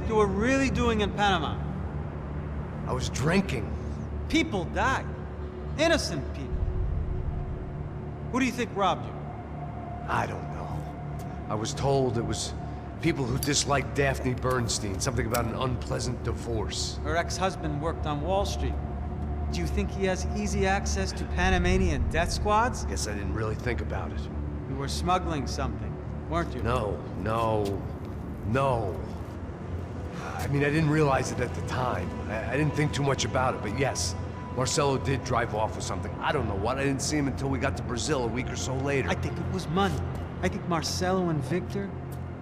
you were really doing in Panama? I was drinking. People died. Innocent people. Who do you think robbed you? I don't know. I was told it was people who disliked Daphne Bernstein, something about an unpleasant divorce. Her ex-husband worked on Wall Street. Do you think he has easy access to Panamanian death squads? Guess I didn't really think about it. You were smuggling something, weren't you? No. I mean, I didn't realize it at the time. I didn't think too much about it, but yes, Marcelo did drive off with something. I don't know what. I didn't see him until we got to Brazil a week or so later. I think it was money. I think Marcelo and Victor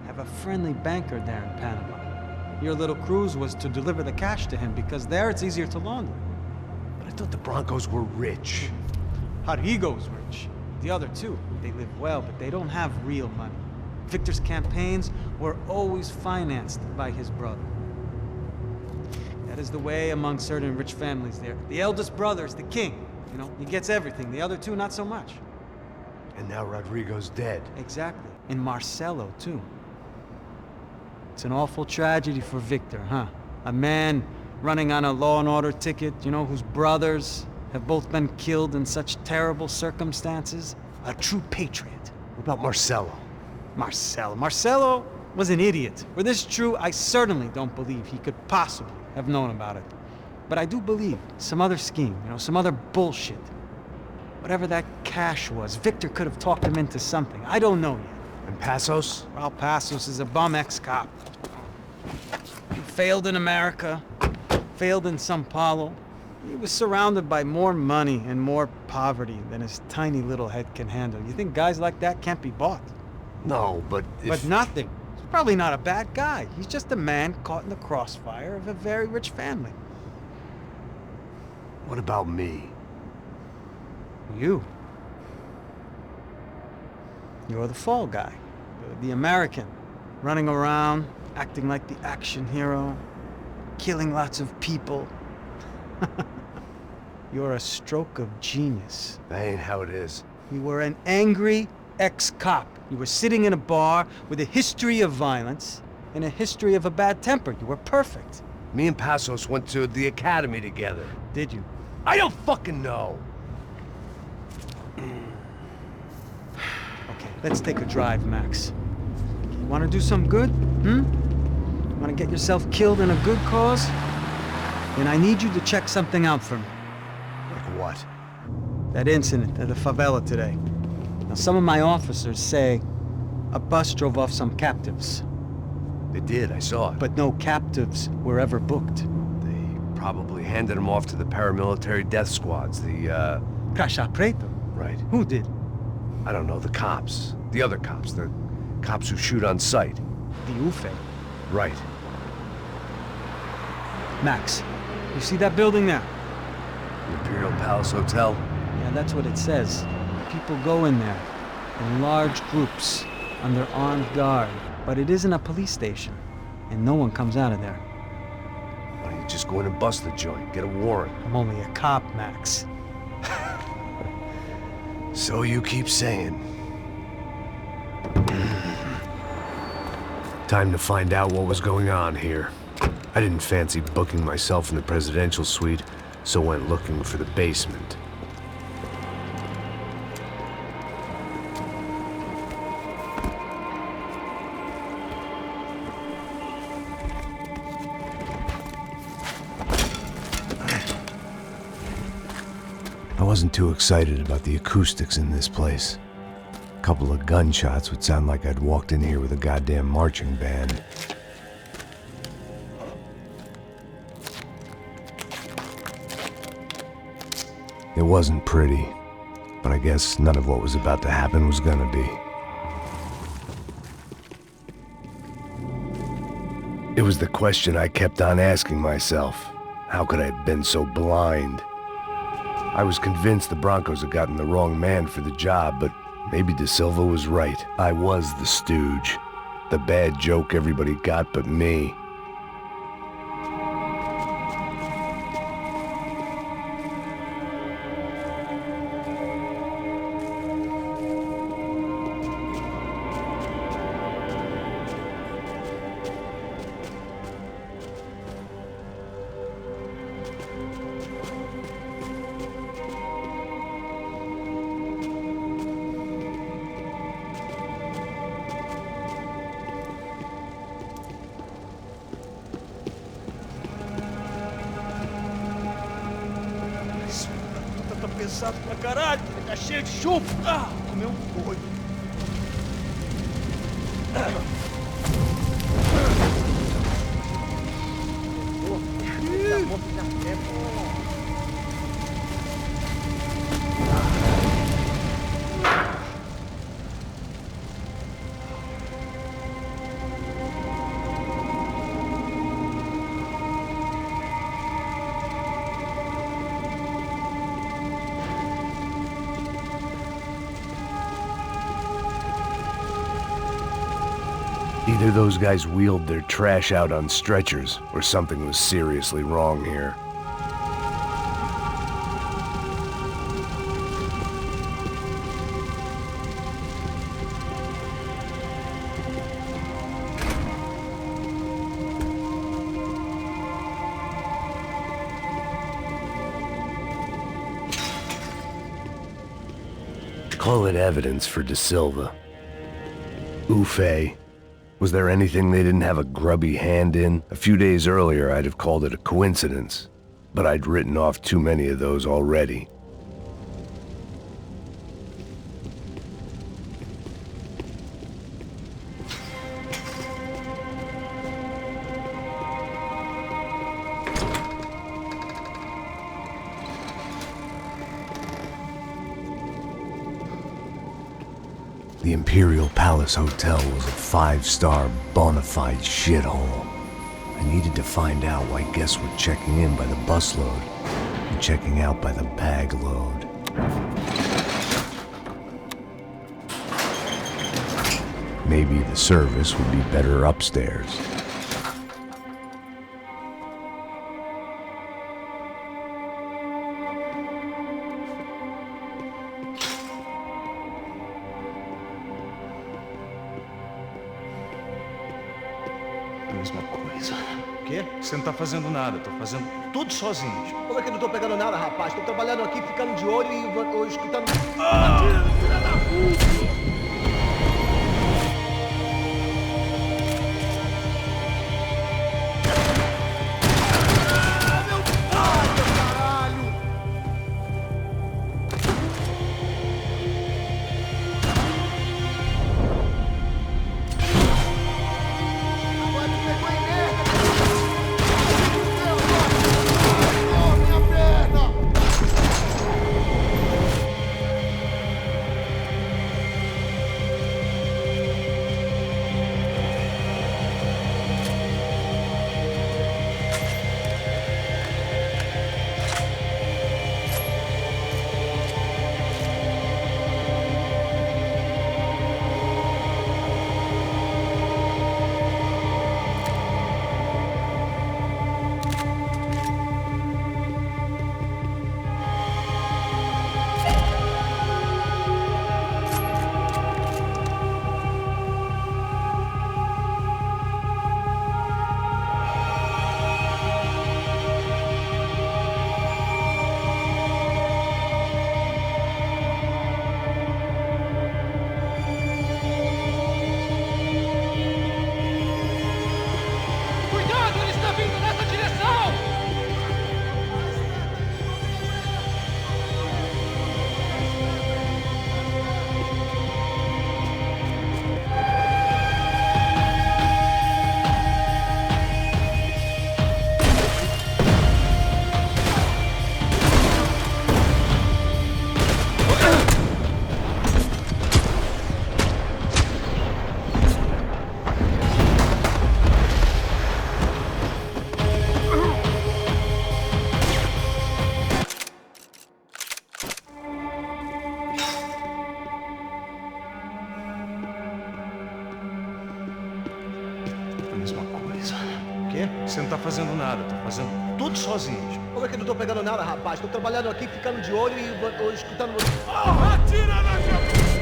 have a friendly banker there in Panama. Your little cruise was to deliver the cash to him because there it's easier to launder. But I thought the Broncos were rich. Rodrigo's rich. The other two, they live well, but they don't have real money. Victor's campaigns were always financed by his brother. That is the way among certain rich families there. The eldest brother is the king. You know, he gets everything. The other two, not so much. And now Rodrigo's dead. Exactly. And Marcelo, too. It's an awful tragedy for Victor, huh? A man running on a law and order ticket, you know, whose brothers have both been killed in such terrible circumstances. A true patriot. What about Marcelo? Marcelo was an idiot. Were this true, I certainly don't believe he could possibly have known about it. But I do believe some other scheme, you know, some other bullshit. Whatever that cash was, Victor could have talked him into something. I don't know yet. And Passos? Well, Passos is a bum ex-cop. He failed in America, failed in Sao Paulo. He was surrounded by more money and more poverty than his tiny little head can handle. You think guys like that can't be bought? No, but But nothing. He's probably not a bad guy. He's just a man caught in the crossfire of a very rich family. What about me? You. You're the fall guy. You're the American. Running around, acting like the action hero, killing lots of people. You're a stroke of genius. That ain't how it is. You were an angry ex-cop. You were sitting in a bar with a history of violence and a history of a bad temper. You were perfect. Me and Passos went to the academy together. Did you? I don't fucking know. Okay, let's take a drive, Max. You want to do some good? You want to get yourself killed in a good cause? Then I need you to check something out for me. Like what? That incident at the favela today. Now, some of my officers say a bus drove off some captives. They did, I saw it. But no captives were ever booked. They probably handed them off to the paramilitary death squads, the, Caixa Preta? Right. Who did? I don't know, the cops. The other cops, the cops who shoot on sight. The UFE. Right. Max, you see that building there? The Imperial Palace Hotel? Yeah, that's what it says. People go in there, in large groups, under armed guard. But it isn't a police station, and no one comes out of there. Why don't you just go in and bust the joint, get a warrant? I'm only a cop, Max. So you keep saying. Time to find out what was going on here. I didn't fancy booking myself in the presidential suite, so went looking for the basement. I wasn't too excited about the acoustics in this place. A couple of gunshots would sound like I'd walked in here with a goddamn marching band. It wasn't pretty, but I guess none of what was about to happen was gonna be. It was the question I kept on asking myself. How could I have been so blind? I was convinced the Broncos had gotten the wrong man for the job, but maybe De Silva was right. I was the stooge. The bad joke everybody got but me. pesado pra caralho. Ele tá cheio de chumbo. Ah, comeu um boi. Either those guys wheeled their trash out on stretchers, or something was seriously wrong here. Call it evidence for De Silva. Ufe. Was there anything they didn't have a grubby hand in? A few days earlier, I'd have called it a coincidence, but I'd written off too many of those already. The Imperial Palace Hotel was a 5-star bona fide shithole. I needed to find out why guests were checking in by the busload and checking out by the bag load. Maybe the service would be better upstairs. Mesma coisa. O quê? Você não tá fazendo nada, tô fazendo tudo sozinho. Como é que eu não tô pegando nada, rapaz? Tô trabalhando aqui, ficando de olho e escutando... Filha da puta! Você não tá fazendo nada, tô fazendo tudo sozinho. Como é que eu não tô pegando nada, rapaz? Tô trabalhando aqui, ficando de olho e escutando... Atira na cabeça!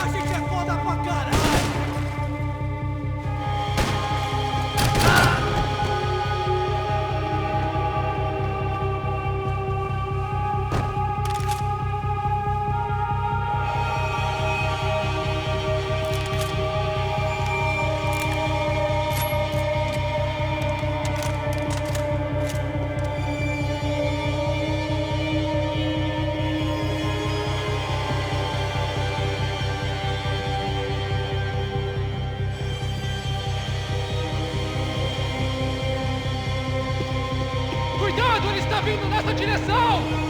A gente é foda pra caralho! vindo nessa direção!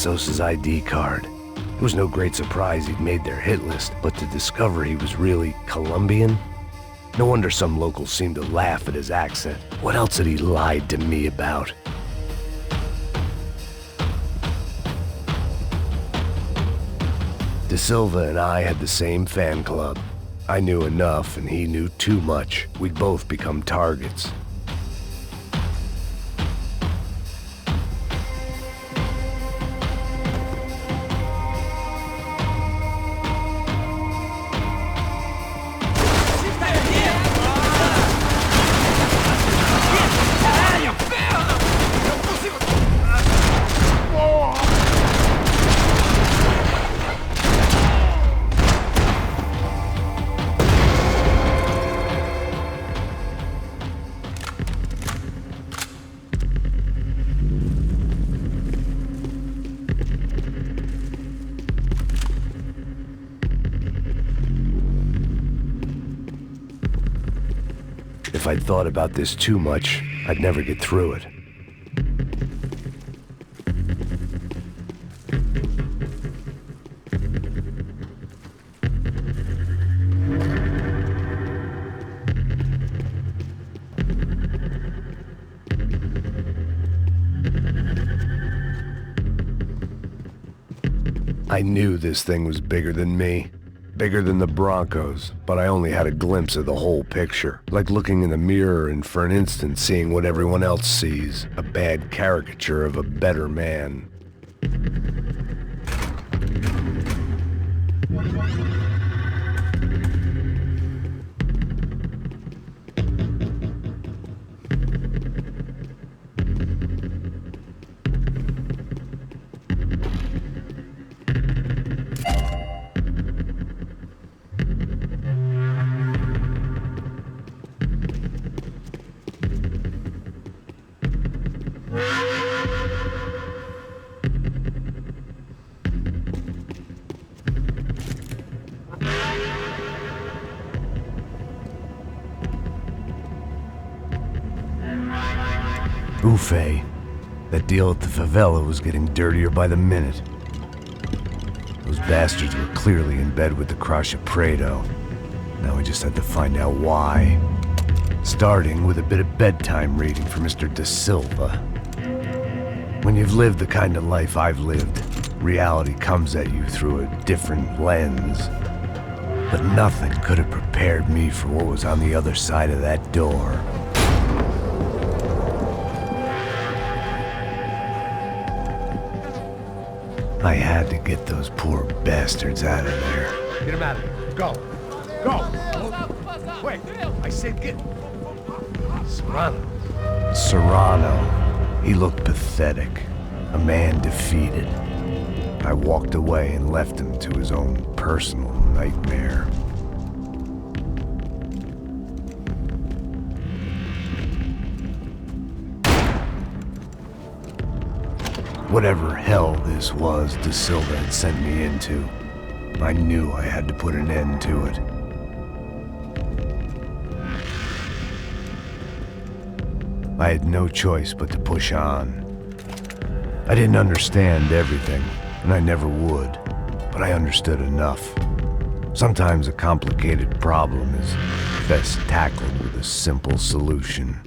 Passos' ID card. It was no great surprise he'd made their hit list, but to discover he was really Colombian, No wonder some locals seemed to laugh at his accent. What else had he lied to me about? De Silva and I had the same fan club. I knew enough and he knew too much. We'd both become targets. If I'd thought about this too much, I'd never get through it. I knew this thing was bigger than me. Bigger than the Broncos, but I only had a glimpse of the whole picture. Like looking in the mirror and for an instant seeing what everyone else sees, a bad caricature of a better man. Buffet. That deal at the favela was getting dirtier by the minute. Those bastards were clearly in bed with the Crusher Prado. Now we just had to find out why. Starting with a bit of bedtime reading for Mr. De Silva. When you've lived the kind of life I've lived, reality comes at you through a different lens. But nothing could have prepared me for what was on the other side of that door. I had to get those poor bastards out of there. Get him out of here. Go. Go. Wait. I said get... Serrano. He looked pathetic. A man defeated. I walked away and left him to his own personal nightmare. Whatever hell this was De Silva had sent me into, I knew I had to put an end to it. I had no choice but to push on. I didn't understand everything, and I never would, but I understood enough. Sometimes a complicated problem is best tackled with a simple solution.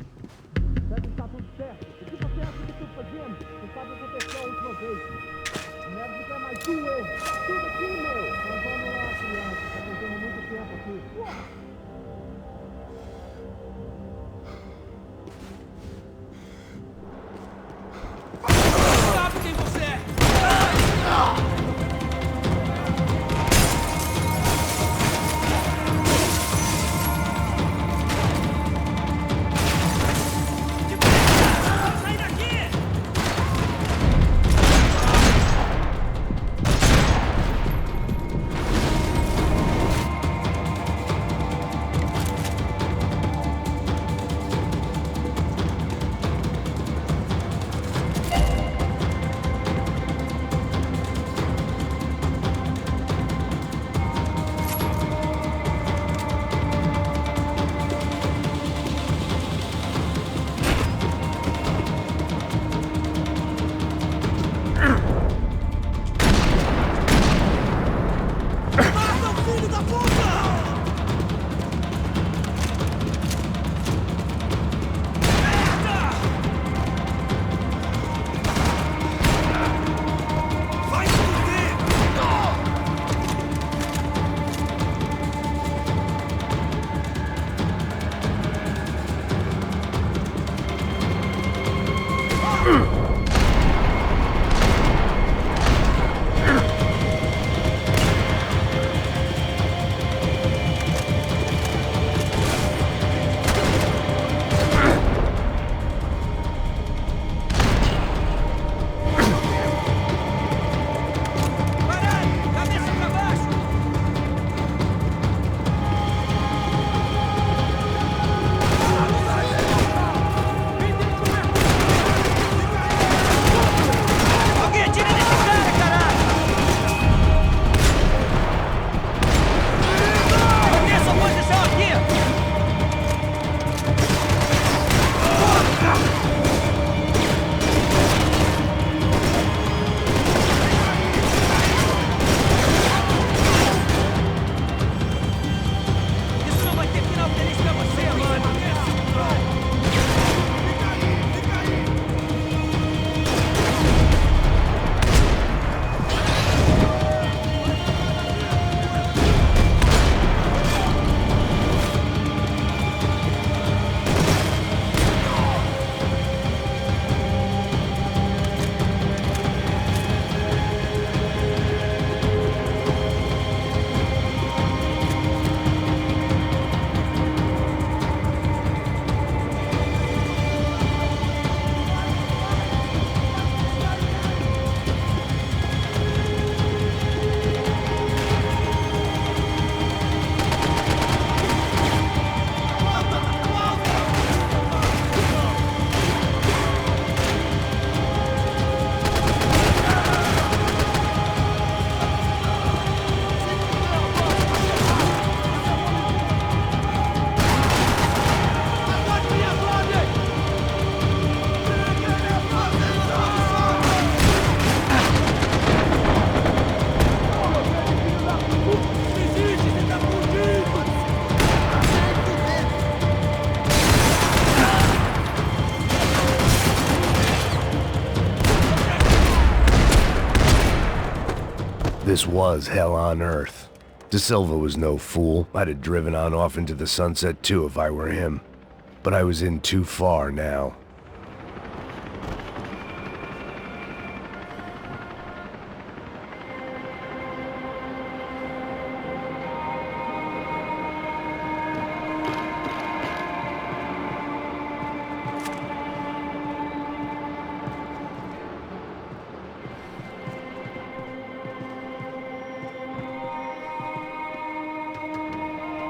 This was hell on earth. De Silva was no fool. I'd have driven on off into the sunset too if I were him. But I was in too far now.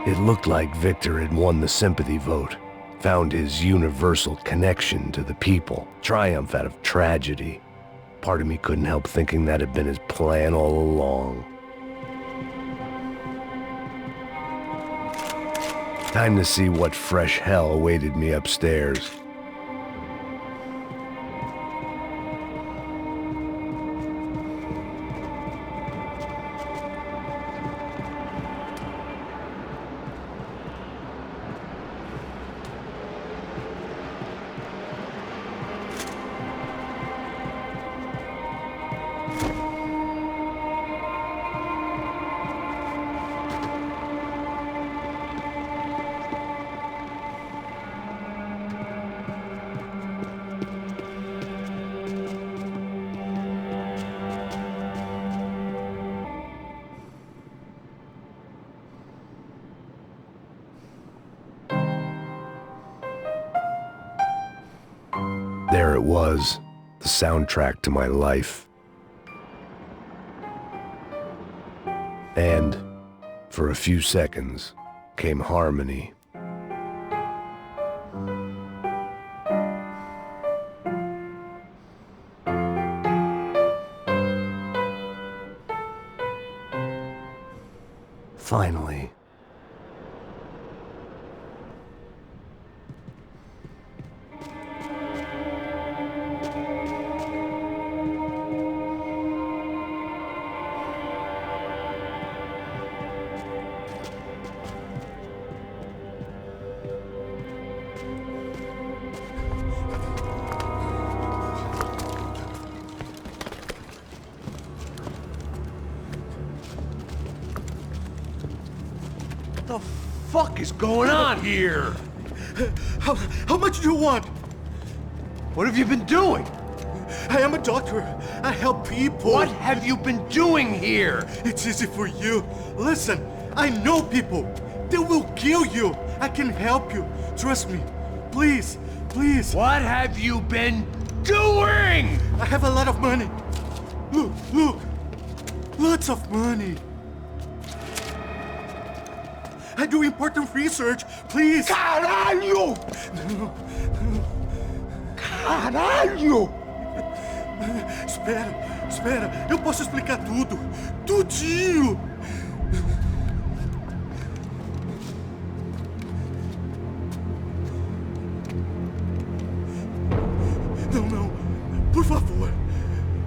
It looked like Victor had won the sympathy vote, found his universal connection to the people, triumph out of tragedy. Part of me couldn't help thinking that had been his plan all along. Time to see what fresh hell awaited me upstairs. There it was, the soundtrack to my life. And, for a few seconds, came harmony. Finally. What the fuck is going on here? How much do you want? What have you been doing? I am a doctor. I help people. What have you been doing here? It's easy for you. Listen, I know people. They will kill you. I can help you. Trust me. Please, please. What have you been doing? I have a lot of money. Look, look. Lots of money. I do important research. Please. Caralho! No. Caralho! Espera. Eu posso explicar tudo. Tudinho. Não. Por favor.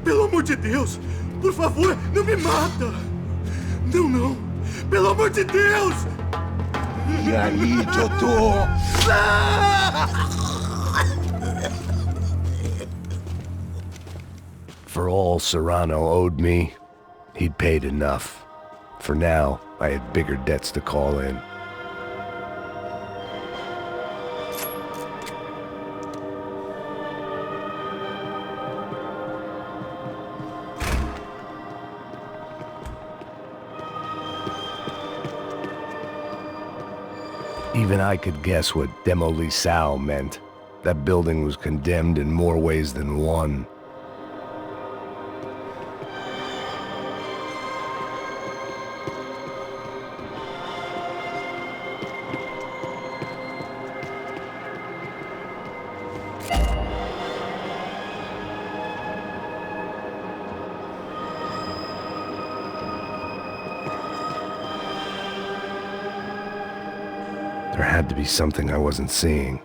Pelo amor de Deus. Por favor, não me mata. Não. Pelo amor de Deus. E aí, doutor? For all Serrano owed me, he'd paid enough. For now, I had bigger debts to call in. Even I could guess what demolissao meant. That building was condemned in more ways than one. There had to be something I wasn't seeing.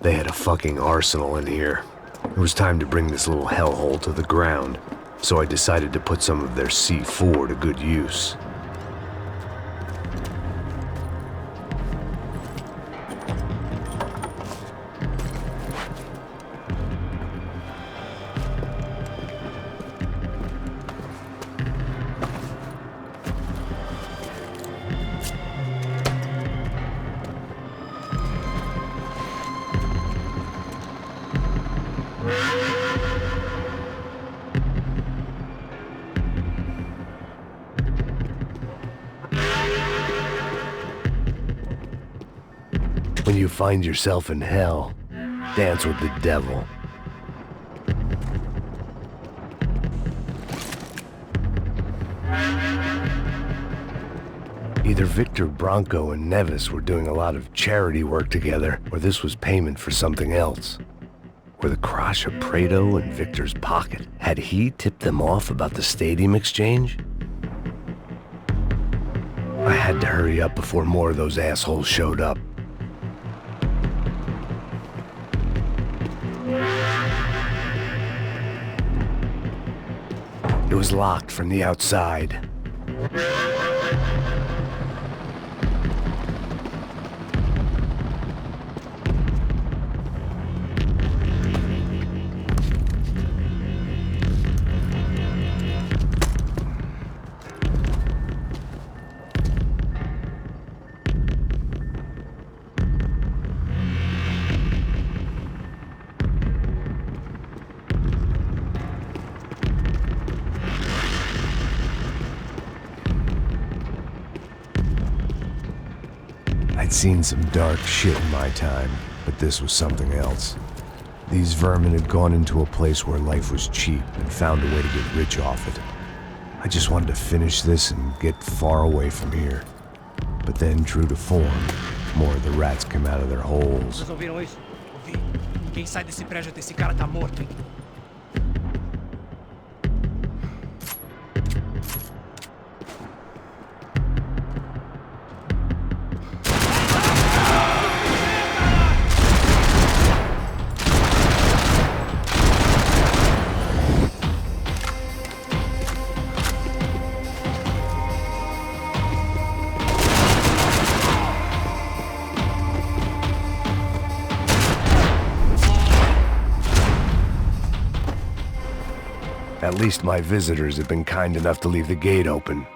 They had a fucking arsenal in here. It was time to bring this little hellhole to the ground, so I decided to put some of their C4 to good use. When you find yourself in hell, dance with the devil. Either Victor Bronco and Nevis were doing a lot of charity work together, or this was payment for something else. Were the Crash of Prado in Victor's pocket? Had he tipped them off about the stadium exchange? I had to hurry up before more of those assholes showed up. It was locked from the outside. I'd seen some dark shit in my time, but this was something else. These vermin had gone into a place where life was cheap and found a way to get rich off it. I just wanted to finish this and get far away from here. But then, true to form, more of the rats came out of their holes. Vocês ouviram isso? Ouvi. Ninguém sai desse prédio até esse cara tá morto, hein? At least my visitors had been kind enough to leave the gate open.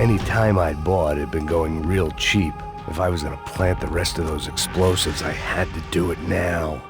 Any time I'd bought had been going real cheap. If I was gonna plant the rest of those explosives, I had to do it now.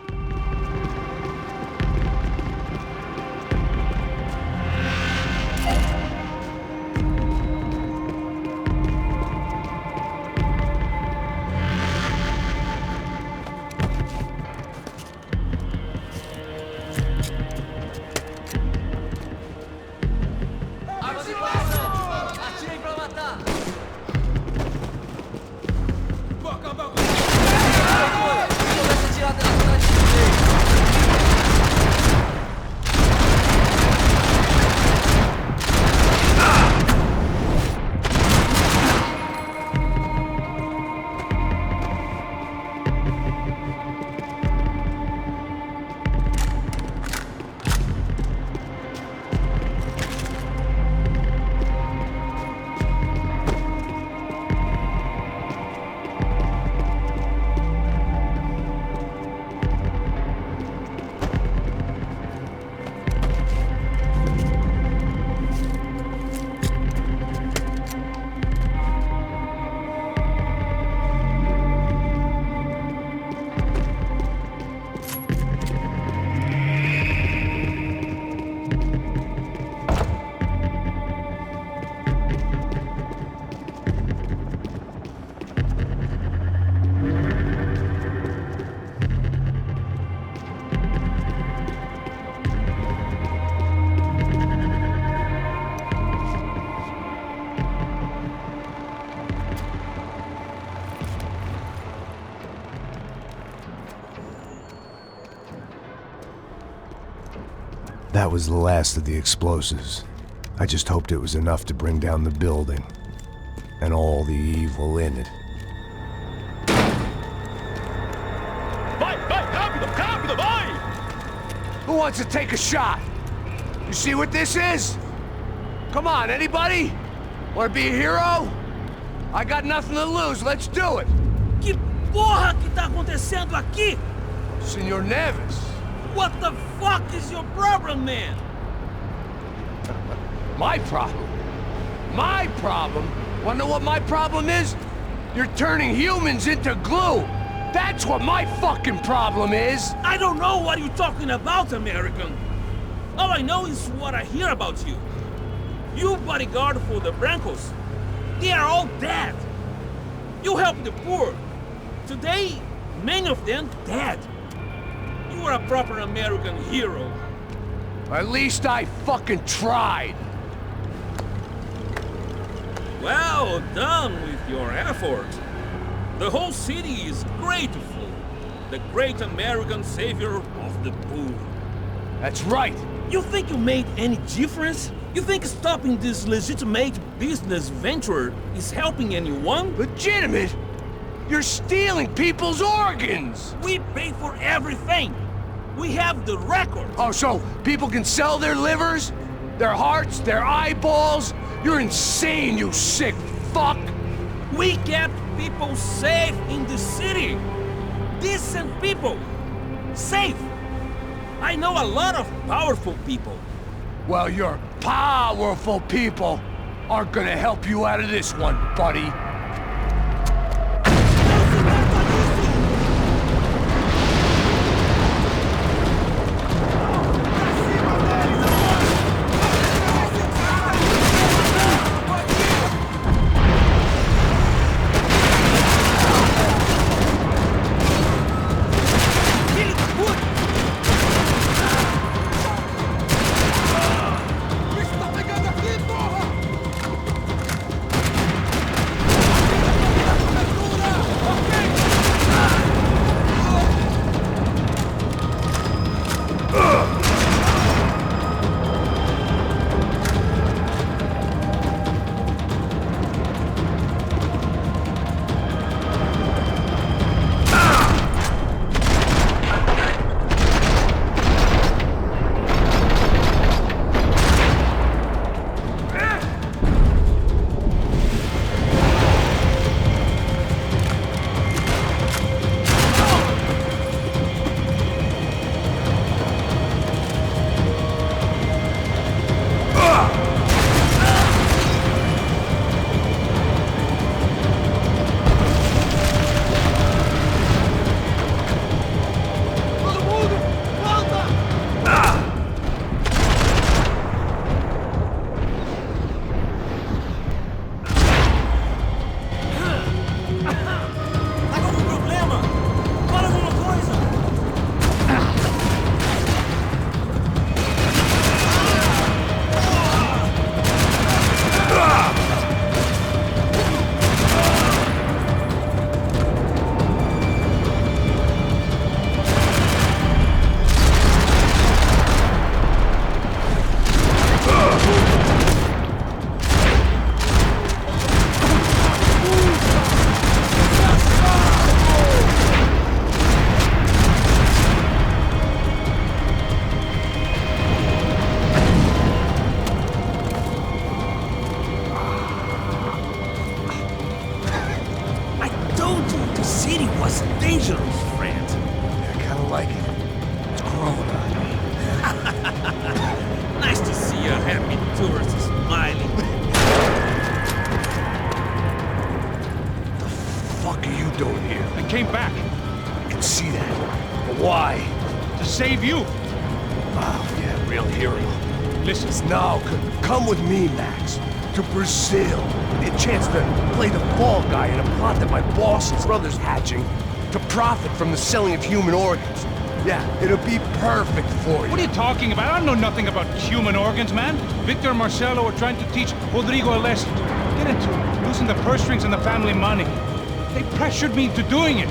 That was the last of the explosives. I just hoped it was enough to bring down the building and all the evil in it. Vai, rápido, rápido, vai! Who wants to take a shot? You see what this is? Come on, anybody? Want to be a hero? I got nothing to lose, let's do it! Que porra que tá acontecendo aqui? Senor Neves. What the fuck is your problem, man? My problem? My problem? Wanna know what my problem is? You're turning humans into glue! That's what my fucking problem is! I don't know what you're talking about, American. All I know is what I hear about you. You bodyguard for the Brancos. They are all dead. You help the poor. Today, many of them dead. You are a proper American hero. At least I fucking tried. Well done with your effort. The whole city is grateful. The great American savior of the poor. That's right. You think you made any difference? You think stopping this legitimate business venture is helping anyone? Legitimate? You're stealing people's organs! We pay for everything. We have the record. Oh, so people can sell their livers? Their hearts? Their eyeballs? You're insane, you sick fuck! We kept people safe in the city. Decent people. Safe. I know a lot of powerful people. Well, your powerful people aren't gonna help you out of this one, buddy. dangerous, friend. I kinda like it. It's growing on me. Nice to see a happy tourist smiling. What the fuck are you doing here? I came back I can see that. But why? to save you. Wow, yeah, real hero. Listen, No, come with me, Max. To Brazil. Get a chance to play the fall guy in a plot that my boss's brother's hatching to profit from the selling of human organs. Yeah, it'll be perfect for you. what are you talking about? I don't know nothing about human organs, man. Victor and Marcelo are trying to teach Rodrigo a lesson. Get into it, losing the purse strings and the family money. They pressured me into doing it.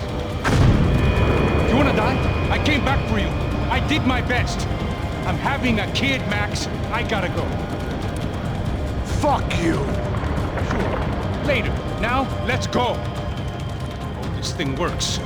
You wanna die? I came back for you. I did my best. I'm having a kid, Max. I gotta go. Fuck you. Sure. Later. Now, let's go. Hope this thing works.